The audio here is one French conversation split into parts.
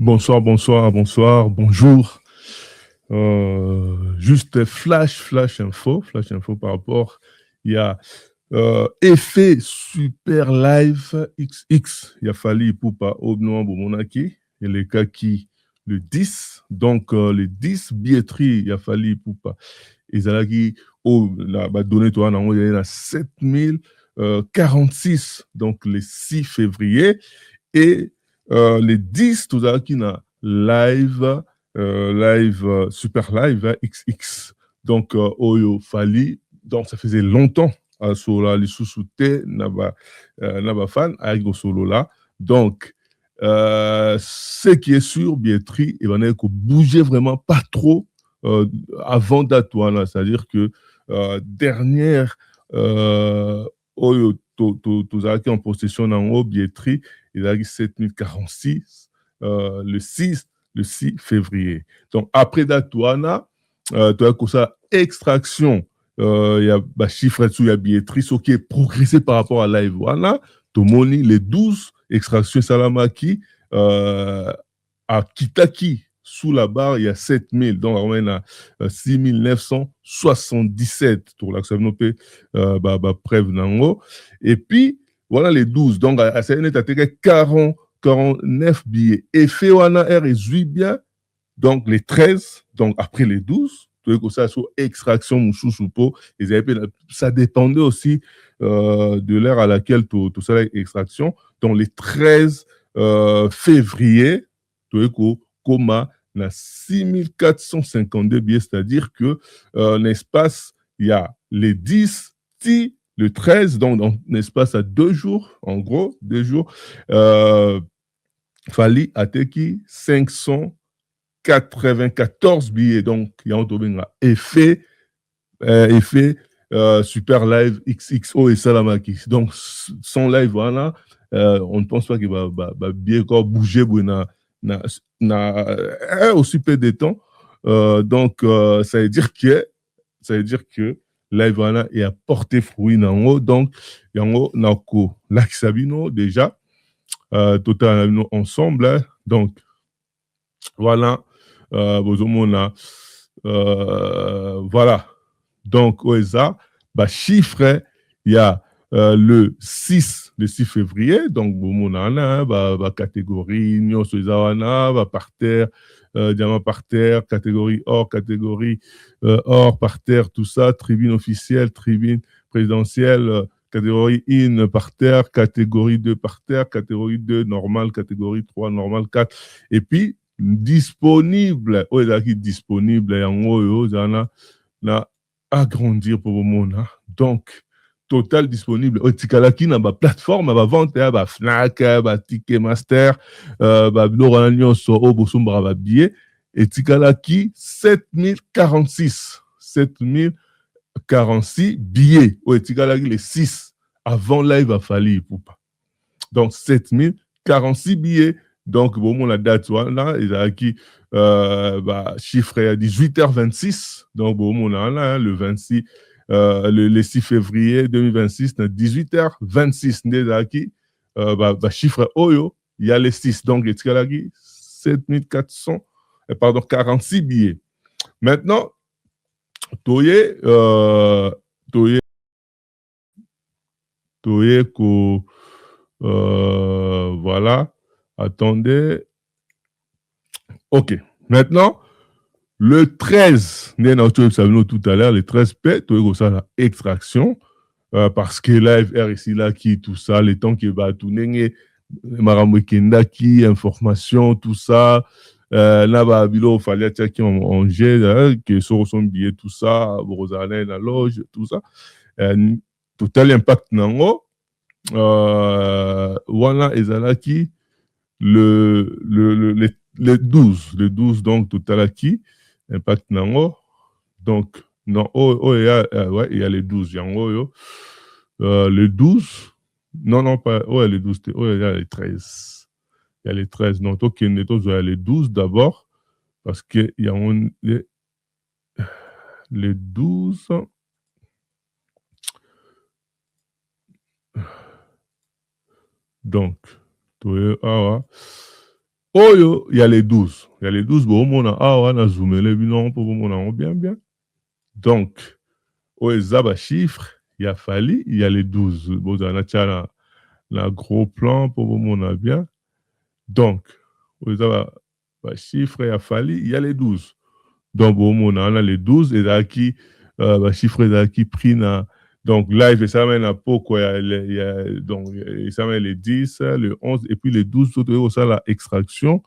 Bonsoir, bonsoir, bonsoir, bonjour. Juste flash info par rapport, il y a effet super live XX, il a fallu pour pas au nom de monaki, et les cas qui le 10, donc le 10 billetterie, il a fallu pour pas. Ils allaient au la bah, donné toi il y a 7046, donc le 6 février. Et les 10, tout ça qui n'a super live, XX. Donc, Oyo Fali, donc ça faisait longtemps à Sola, les sous-soutés, n'aba fan, avec le solo là. Donc, ce qui est sûr, billetterie, il va que bouger vraiment pas trop avant date, c'est-à-dire que dernière Oyo, tout ça qui en possession en haut, billetterie, il a eu 7046 le 6 février. Donc, après Datuana, tu as comme ça extraction, il y a bah, chiffre dessus, il y a billetterie, ce qui est progressé par rapport à live. Voilà, Tomoni, les 12 extractions Salamaki, à Kitaki, sous la barre, il y a 7000. Donc, on a 6977 pour l'accepter, preuve nango. Et puis, voilà les 12. Donc, à CNET, tu as 49 billets. Et Féwana R résuit bien, donc les 13, donc après les 12, tu vois que ça soit extraction mouchou soupo, ça dépendait aussi de l'heure à laquelle tout ça extraction. Donc les 13 février, tu vois que coma na 6452 billets, c'est-à-dire que l'espace, il y a les 10, le 13, donc dans l'espace à 2 jours, en gros, 2 jours, Fali Ateki 594 billets. Donc, il y a un effet, Super Live XXO et Salamaki. Donc, son live, voilà, on ne pense pas qu'il va bien encore bouger aussi peu de temps. Donc, ça veut dire que live, voilà, est à porter fruit en haut. Donc, il y a un haut, Sabino, déjà, total ensemble. Hein. Donc, voilà, voilà. Donc, OESA, bah, chiffre, il y a le 6 février, donc, hein, catégorie, par terre, diamant par terre, catégorie or par terre, tout ça, tribune officielle, tribune présidentielle, catégorie in par terre, catégorie 2 par terre, catégorie 2 normal, catégorie 3 normal, 4. Et puis, disponible, disponible, en haut, na agrandir pour le monde. Donc, total disponible. Tikalaki na ba plateforme, ba vente, ba Fnac, ba Ticketmaster, ba Laurent Nyonso, Obosumba, ba billet. Et Tikalaki, 7046. 7046 billets. Tikalaki, les 6 avant live a fallu pour pas. Donc, 7046 billets. Donc, bon, la date, là, il a acquis chiffre à 18h26. Donc, bon, là, le 26, le 6 février 2026, 18h26, il a acquis chiffre Oyo, il y a les 6. Donc, il a acquis 7400, pardon, 46 billets. Maintenant, Toye, Toye, voilà. Attendez. OK. Maintenant, le 13, tout à l'heure, le 13 P, tu as ça, extraction, parce que live R ici, là, qui, tout ça, les temps qui va tout n'engue, maramwekenda qui, information, tout ça, là, bah, bilo, fallait qui en jet, que sur son billet, tout ça, Rosalén, la loge, tout ça, total impact nango, voilà, ezalaki, le 12, donc totalaki, impact nango, donc, non, il y a les 12, yango, le 12, non, pas, les 12, il y a les 13. Il y a les 13, non, il y a les 12 d'abord, parce qu'il y a les 12, donc, Oyo, il y a les 12. Il y a les 12, bon, on a zoomé les bilans pour vous bien, bien. Donc, oyo, zaba chiffre, il y a Fali, il y a les 12. Bon, on a un gros plan pour vous bien. Donc, oyo, zaba chiffre, il y a Fali, il y a les 12. Donc, bon, on a les 12, et là, qui, chiffre, là, qui pris na. Donc, live, ça mène à peu, quoi, donc, ça mène les 10, le 11, et puis les 12, tout ça, la extraction.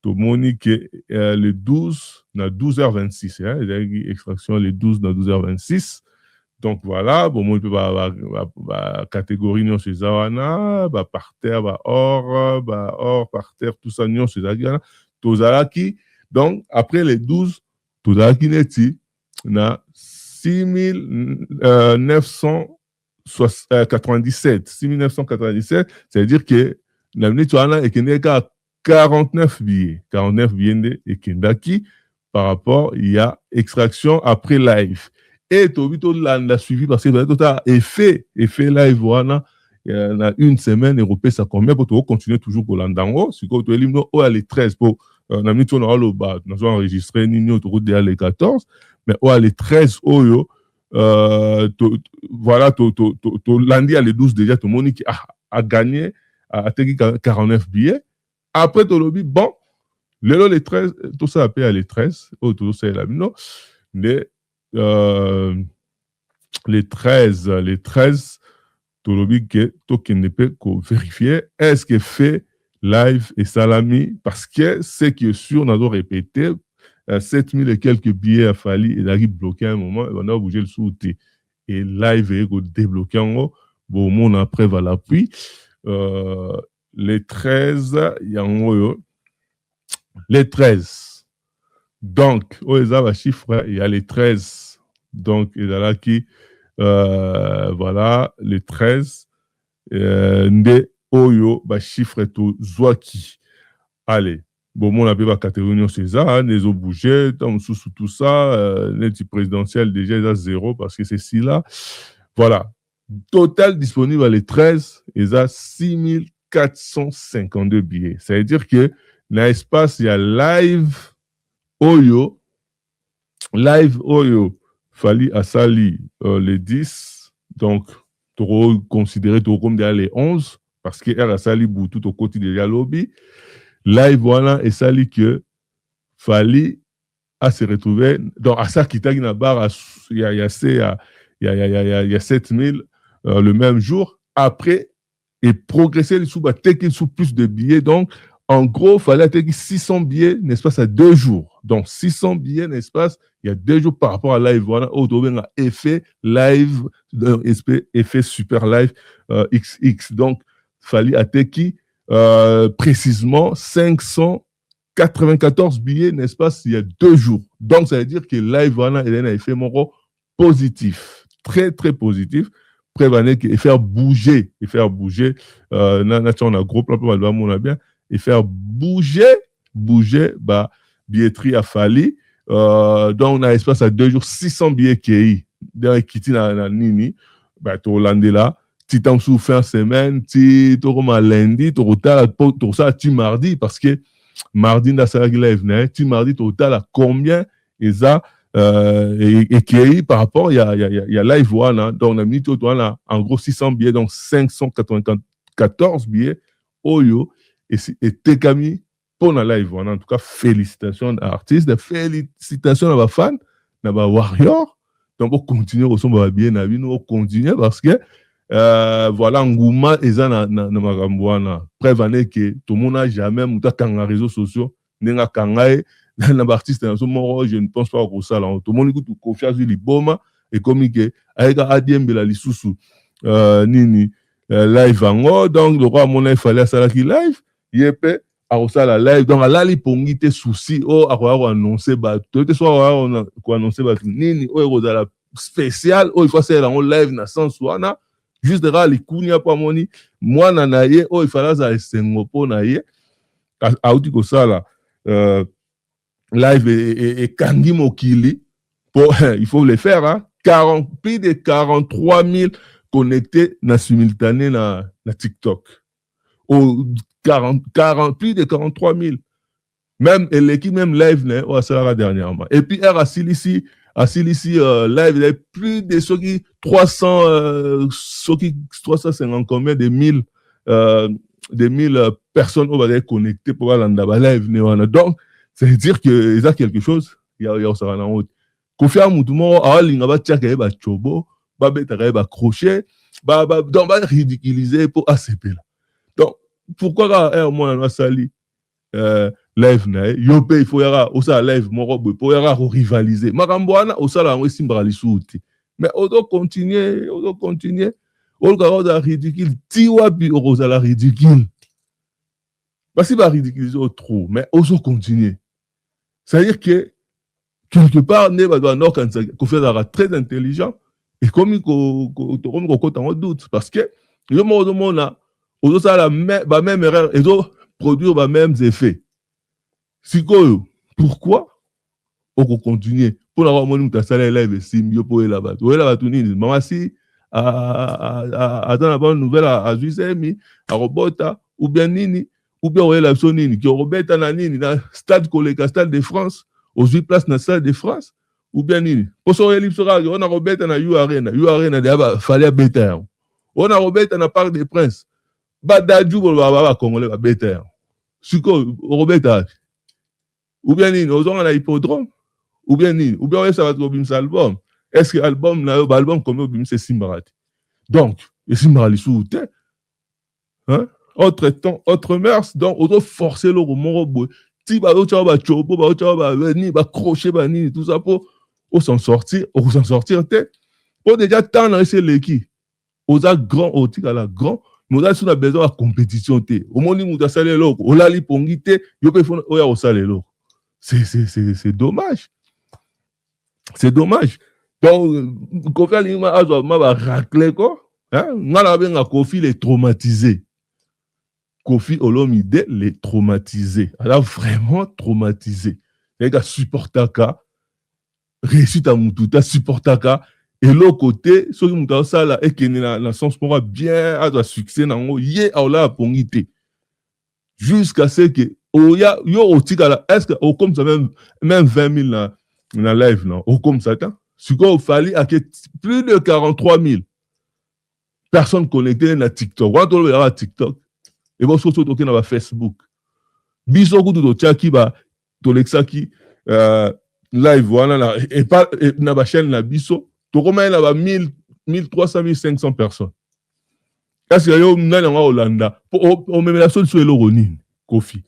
Tout le monde que le 12, na 12h26, hein, extraction le 12 na 12h26. Donc voilà, bon, on peut ba catégorie non chez Zawana, ba par terre, ba or, par terre, tout ça, non chez Zawana. Tozalaki, donc après les 12, Tozalaki neti, na 6997. 6997, c'est-à-dire que la minute Zawana est qu'il n'y a 49 billets. 49 billets et Kendaki, par rapport, il y a extraction après live. Et Tobito l'a suivi parce que tu as effet live, voilà. Il y a une semaine, européen, ça combien pour continuer toujours pour l'andango. Si tu as éliminé, les 13 pour, on a mis ton rôle, nous avons enregistré, nous avons les 14, mais les 13, voilà, lundi à les 12 déjà, tout le monde qui a gagné, a 49 billets. Après, tu as dit, bon, les 13, tout ça appelle à les 13, tout ça est là, non, mais les 13, tout le monde qui ne peut vérifier, est-ce que fait live et salami, parce que ce qui est sûr, on a répété, 7000 et quelques billets a fallu, il arrive bloqué à un moment, on a bougé le sous-té. Et live est débloqué en haut, bon, mon après va l'appui. Les 13, il y a en haut, les 13. Donc, au chiffre, il y a les 13. Donc, il y a là qui, voilà, les 13. Nde oyo, chiffre tout Zouaki. Allez, bon, mon appel va catégorie c'est ça, les eaux bougées, sous tout ça, les présidentiels déjà, ils ont 0 parce que c'est ci là. Voilà. Total disponible à les 13, ils ont 6452 billets. Ça veut dire que dans l'espace, il y a live Oyo, Fali Asali les 10, donc tu considéré comme les 11, parce que Asali tout au côté de lobby. Live voilà, et Sali que Fali a se retrouvé, donc à ça qui t'a il y a 7000 le même jour, après, et progresser sous plus de billets, donc en gros, il fallait atteindre 600 billets, n'est-ce pas, à 2 jours. Donc, 600 billets, n'est-ce pas, il y a 2 jours par rapport à live. Voilà, on effet live, effet super live XX. Donc, il fallait atteindre précisément 594 billets, n'est-ce pas, il y a 2 jours. Donc, ça veut dire que live, voilà, il y a un effet positif, très, très positif. Prévenir et faire bouger, on a gros plan pour on a bien, et faire bouger, billetterie à Fali. Donc, on a espace à 2 jours, 600 billets qui est dans Kiti na Nini, tu Hollandais là, tu t'en souffres fin semaine, tu as lundi, tu as ça, tu mardi, parce que mardi, dans sa live, tu mardi, tu as combien, et ça, et qui est par rapport, il y a live one, donc on a mis tout là, en gros 600 billets, donc 594 billets, Oyo, et Tekami pour la live one. En tout cas, félicitations à l'artiste, félicitations à ma fan, à ma warrior. Donc, on continue, on va bien, on continue parce que, voilà, Ngouma, et ça, na Magambouana, prévenez que tout le monde n'a jamais, mouta kanga réseaux sociaux, n'a kangae, dans l'artiste, je ne pense pas au ça. Tout le monde écoute confiance sur l'iboma et comme il avec ADM de la Lissoussou, Nini, live en donc le roi mon il fallait ça qui live, yepé, à ça la live, donc là, il pongi tes soucis, à quoi annoncer, tout ce soit on quoi annoncer, Nini, la spécial, il faut faire en live, na sans soana, juste de râler, kounia pas moni, moi, nanaye, il fallait ça, c'est un mot, naye, à outil que ça là, live et Kangi Mokili, il faut les faire, hein? Plus de 43 000 connectés na simultané na TikTok. plus de 43 000. Même l'équipe, même live, ça la dernièrement. Et puis, à Silici, live, il y a plus de ceux qui 350 combien de 1000 personnes qui vont être connectées pour aller dans live. Donc, ça veut dire qu'il y a quelque chose. Il y a ça en haut. Kofi Amoutoumoro, il y a un chobo, un crochet, donc va ridiculiser pour ACP. Donc, pourquoi moi, on a sali live il faut y avoir live pour y avoir rivaliser makamboana osala ngo simbali souti mais on doit continuer on doit ridicule tiwabi osala ridicule parce que va ridiculiser trop mais on doit continuer c'est à dire que quelque part ne va doit qu'on fait très intelligent et comme qu'on doute parce que le monde là on doit la même erreur et doit produire les mêmes effets. Sikoyo, pourquoi on continue pour avoir mon nous salaire live si mieux pour là-bas. Ou là-bas tout ni maman si à dans la bonne nouvelle à Jusemi à Robota ou bien nini ou bien ouais la sonini qui Robeta na nini dans stade collègue stade de France aux 8 places dans stade de France ou bien nini pour son élite sera on a Robeta na U Arena d'aba fallait bêter. On a Robeta na Parc des Princes. Badadju ba congolais ba bêter. Sikoyo Robeta ou bien nini aux on a hippodrome ou bien nini ou bien ça va trop bim album est-ce que album na album comme bim c'est Simbarati donc et Simbarali sous hein autre temps autre mœurs donc on doit forcer le moro ti ba o cha ba chopo ba o cha ba ni ba crochet ba ni tout ça pour s'en sortir pour déjà tant dans ces l'équipe aux a grand au tika la grand nous a sur besoin de compétition té au monde nous a salé loko o la li pongité yo pe fon o ya o salé loko c'est dommage. C'est dommage. Donc, Kofi Alima va racler quoi. On a bien Kofi les traumatisé. Kofi Olomide les traumatisé. Elle a vraiment traumatisé. Les gars supportent ka, réussite à Moutouta, supportent ka. Et l'autre côté, ceux qui ont ça là, et qui ont la sens pour bien à un succès, yé à la pongité. Jusqu'à ce que est-ce que comme ça même 20 000 dans la live non comme ça ce qu'il fallait à plus de 43 000 personnes connectées dans TikTok on doit regarder TikTok et bon surtout toquer dans Facebook biso ko to tchaki ba to lexaki live voilà et pas na ba chaîne la biso to comment na ba 1300 1500 personnes. Est-ce que yo nani nga Hollanda on met la solution eloroni Kofi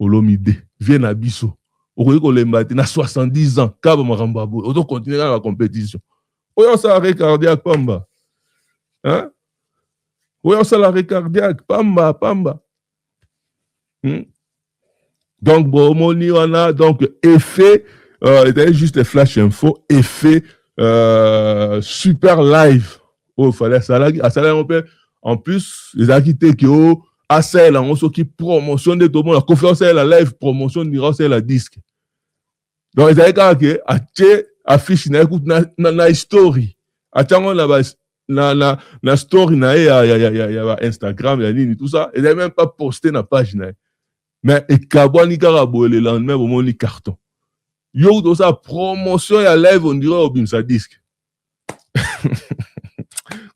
Olomide vient à biso okoki kolemba te na 70 ans kaba makambo abo ozo continuer la compétition oyo ça cardiaque pamba hein oyo ça la cardiaque pamba donc bon moni wana donc effet c'était juste flash info effet super live oh fallait ça là on peut en plus les acquittés qui ont assez là on se qui promotionne de tout le monde la conférence la live promotion dira c'est la disque donc ils avaient que acheter affiche na écoute na story attends la story na ya Instagram ya nini tout ça ils avaient même pas posté na page na mais et kabwani karabo le lendemain au moins les carton yo do ça promotion ya live on dirait au bim sa disque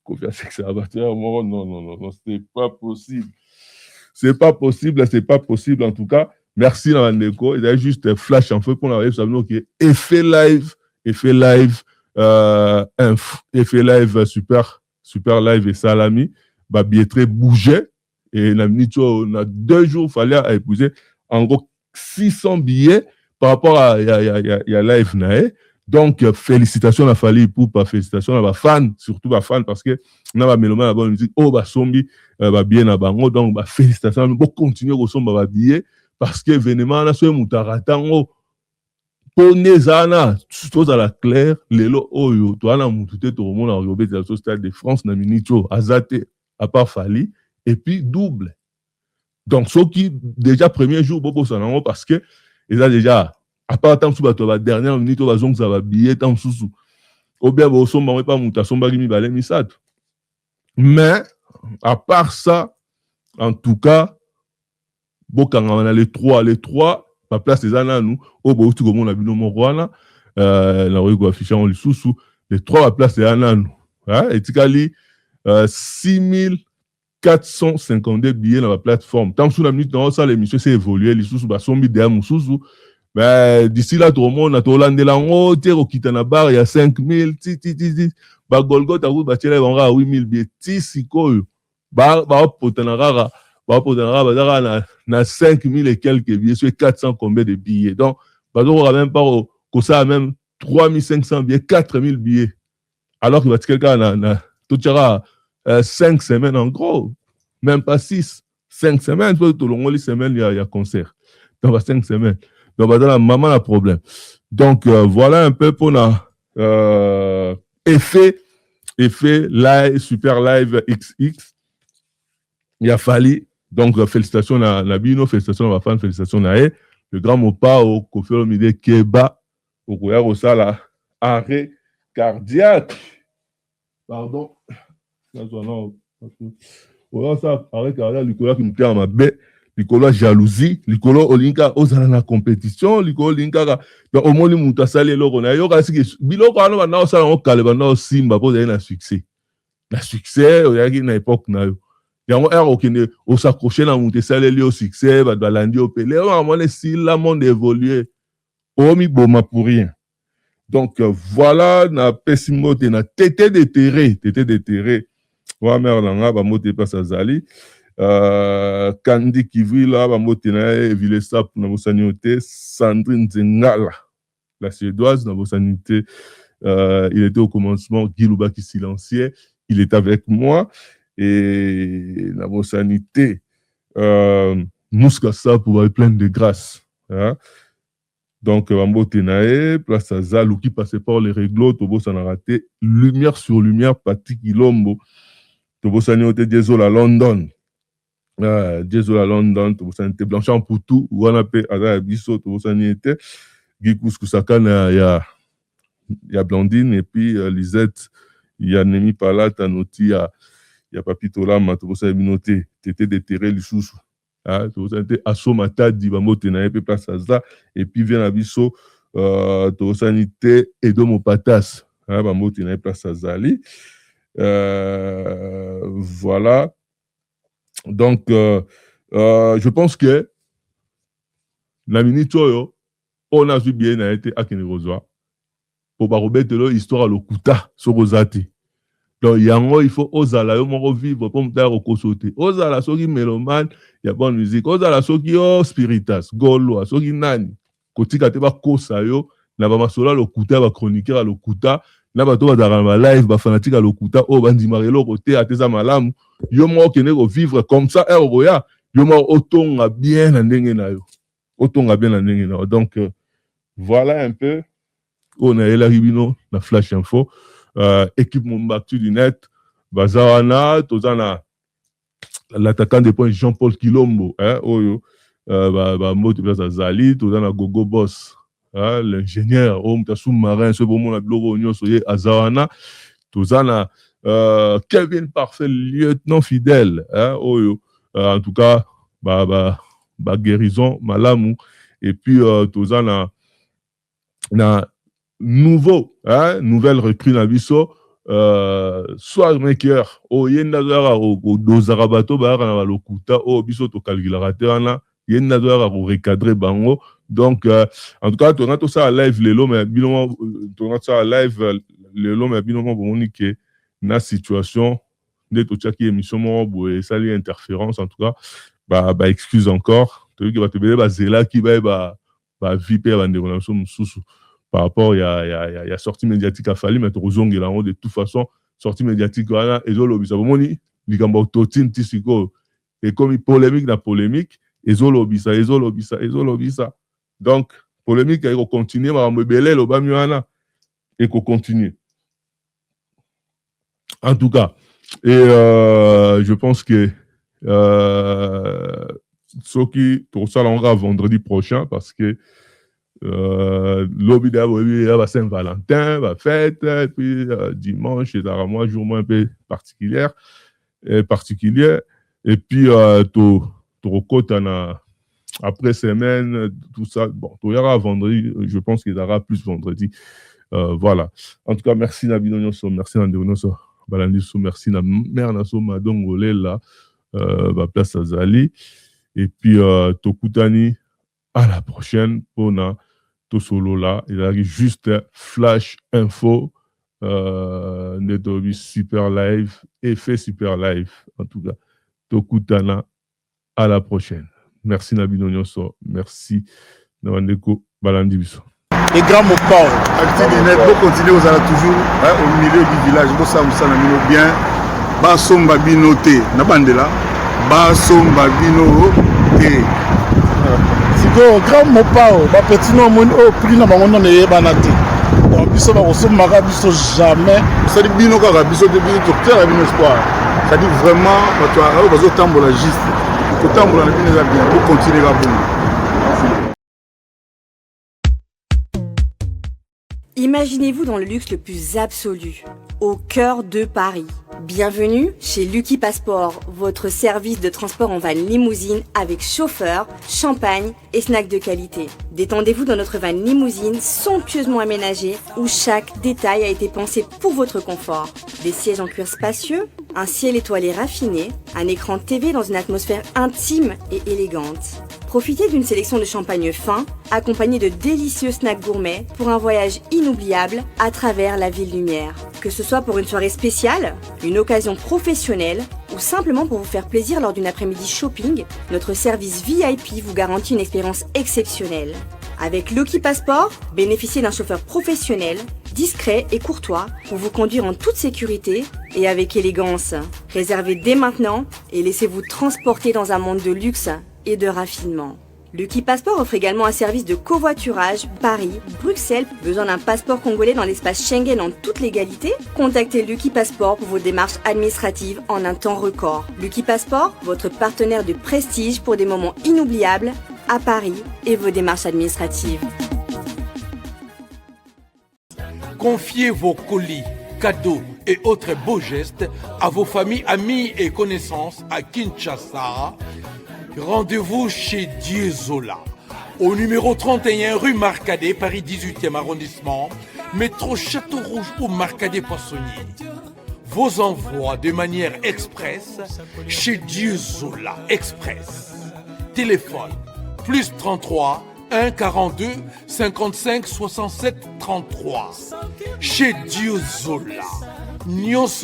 confiance que ça va non c'est pas possible. C'est pas possible en tout cas. Merci Nandeko. Il y a juste flash en feu pour la ça veut dire que effet live super live et salami bah billetterie bouger et na minute na 2 jours fallait épouser en gros 600 billets par rapport à ya live nae. Donc félicitations à Fally Ipupa, félicitations à ma fan, surtout ma fan parce que on a mélomane la bonne musique oh bah sombi bah bien na bango donc bah félicitations pour continuer au son bah billet parce que événement na so mutaratango ponezana tout à la claire lelo oyo to ana mutute to mona robé de la stade de France na minito azate à part Fally et puis double. Donc ceux qui déjà premier jour bobo sanango parce que ils a déjà à part tant sous bateau la dernière minute au bazon ça va billet tant sous ou bien au son pas muta son bagimi balé misat mais à part ça en tout cas bokanga na les trois ba place eza nanu o bo uti komona bino moko wana na oyo afficher en lisusu les trois ba place eza nanu etikali 6452 billets dans la plateforme. Tant que sur la minute, ça, l'émission s'est évolué, les sous, sombi derrière mon sous. Mais d'ici là, tout le monde a Hollande là, on tire au Kitanabar, il y a 5000, bah Golgotha, bah tiens, on a 8000 billets, tisiko, bah potanara, na 5000 et quelques billets, sur 400 combien de billets. Donc, bah on aura même pas, que ça a même 3500 billets, 4000 billets. Alors que bah quelqu'un tout ira 5 semaines en gros, même pas 6, 5 semaines, tout le long, les semaines, il y a concert. Donc, 5 semaines. Donc, la maman a problème. Donc, voilà un peu pour effet live, super live XX. Il a fallu, donc, félicitations à Nabino, félicitations à ma fan, félicitations à elle. Le grand Mopa, au Kofelo Mide Keba, au Koya Rosala, arrêt cardiaque. Pardon. Voilà ça, arrêt cardiaque, Nicolas qui me tient à ma baie. Likolo jalousie, likolo olinka ozala na compétition, likolo linka donc au moins muta sali loko na yo kasi biloko ano na osala on kale na simba po na succès. Na succès o yaki na époque na yo. Yango ero kende o s'accrocher na muta sali li au succès, ba landi au pelé, on mone si la monde évolué. O mi boma pour rien. Donc voilà na pessimote na tété déterré. Wa mère nanga ba moté pas sa zali. Kandi Kivila, Bamotena, Vilesa, Nabossanité, Sandrine Zengala, la suédoise, Nabossanité, il était au commencement, Guy Loubaki silencieux, il est avec moi, et Nabossanité, Mouskassa pour avoir plein de grâce. Hein? Donc, Bamotena, place à Zalou qui passait par les réglos, Tobo s'en a raté, lumière sur lumière, Pati Kilombo, Tobo Sanyote, désolé à London. Jésus à London, tu vois, c'était Blanchard pour tout, ou on appelle à Bisso, tu vois, ça n'y était. Guy Kouskou-Sakana, il y a Blandine, et puis Lisette, il y a Nemi Palata, il y a Papito Lama, tu vois, ça noté, t'étais déterré, les sous. Tu vois, c'était Assomata, Dibamo, Tenaye, place à ça, et puis vient à Bisso, tu vois, ça n'y était, Edomo Patas, Bamo, Tenaye, place à Zali. Voilà. Donc, je pense que la minute, on a vu bien été à Kenerozoa pour remettre l'histoire à l'Okuta sur Rosati. Donc, il faut osala yo vivre pour me faire au kosote. Osala soki mélomane, il y a bonne musique. Osala soki spiritas, golo, soki nani. Kotika te ba kosa yo, na ba masola l'Okuta, ba chroniqueur à l'Okuta. Na bato bazala ma live ba fanatique à l'Okuta o bandimarelo côté ateza malamu yo mo kene ko vivre comme ça roya yo mo otonga bien na ndenge na yo otonga bien na ndenge na yo. Donc voilà un peu on a la ribino na flash info équipe Mombactu du net bazawana tozana l'attaquant de point Jean-Paul Kilombo oyo ba moto plaza Zali tozana Gogo Boss. L'ingénieur, sous-marin, ce bon Azawana, Tozana, Kevin Parfait, lieutenant fidèle, en tout cas, guérison, Malamou, et puis Tozana, nouvelle recrue na biso, soir maker, yenda zara o dozarabato ba na lokuta o biso to calculateur na yenda zara o recadrer bango. Donc, en tout cas, tu as tout ça à live, les lots, mais tu as ça à live, les lots, mais binomo, bon, on que na situation, de tout ça qui est émission, et ça, les interférences, en tout cas, excuse encore. Tu veux que tu vas te zéla qui va viper à par rapport, il y a sortie médiatique à Fali, mais tu as de toute façon, sortie médiatique, et zolo, ça va moni, ligambo totine, tisiko, et comme polémique, na polémique, et zolo, ça. Donc, polémique, il faut continuer, et qu'on continue. En tout cas, et je pense que ce qui, pour ça, on va vendredi prochain, parce que lobby de Saint-Valentin, va fête, et puis dimanche, c'est un jour un peu particulier, et puis tu côté après semaine, tout ça. Bon, il y aura vendredi, je pense qu'il y aura plus vendredi. Voilà. En tout cas, merci Nabino Nyonso, merci Nandeo Nyonso, Balandiso, merci na mère Naso Madongole là, place Azali. Et puis, Tokutani, à la prochaine pour na Tosolo là. Il arrive juste flash info, Netobi super live, effet super live. En tout cas, Tokutana, à la prochaine. Merci Nabino Nyonso, merci Nawandeko Balandiso. Et grand mot Paul. Activité pour continuer, vous allez toujours au milieu du village. Vous savez, vous savez bien. Basom Babino T. Nabandela. Basom Babino T. C'est que grand mot Paul. Ma petit nom, au prix, n'a pas mon nom, n'est pas naté. Donc, biso ba kosoma ka biso jamais. Ça dit bino kaka biso de bino docteur à bino espoir. Ça dit vraiment bato bazo tambola juste. Ko tambola na bino za bien pour continuer la bonne. Imaginez-vous dans le luxe le plus absolu, au cœur de Paris. Bienvenue chez Lucky Passport, votre service de transport en van limousine avec chauffeur, champagne et snacks de qualité. Détendez-vous dans notre van limousine somptueusement aménagée où chaque détail a été pensé pour votre confort. Des sièges en cuir spacieux, un ciel étoilé raffiné, un écran TV dans une atmosphère intime et élégante. Profitez d'une sélection de champagne fin, accompagné de délicieux snacks gourmets pour un voyage inoubliable à travers la ville lumière. Que ce soit pour une soirée spéciale, une occasion professionnelle ou simplement pour vous faire plaisir lors d'une après-midi shopping, notre service VIP vous garantit une expérience exceptionnelle. Avec Lucky Passport, bénéficiez d'un chauffeur professionnel, discret et courtois pour vous conduire en toute sécurité et avec élégance. Réservez dès maintenant et laissez-vous transporter dans un monde de luxe et de raffinement. Lucky Passport offre également un service de covoiturage Paris, Bruxelles. Besoin d'un passeport congolais dans l'espace Schengen en toute légalité? Contactez Lucky Passport pour vos démarches administratives en un temps record. Lucky Passport, votre partenaire de prestige pour des moments inoubliables à Paris et vos démarches administratives. Confiez vos colis, cadeaux et autres beaux gestes à vos familles, amis et connaissances à Kinshasa. Rendez-vous chez Diezola, au numéro 31 rue Marcadet, Paris 18e arrondissement, métro Château-Rouge ou Marcadet-Poissonnier. Vos envois de manière express chez Diezola Express. Téléphone plus 33 1 42 55 67 33. Chez Diezola.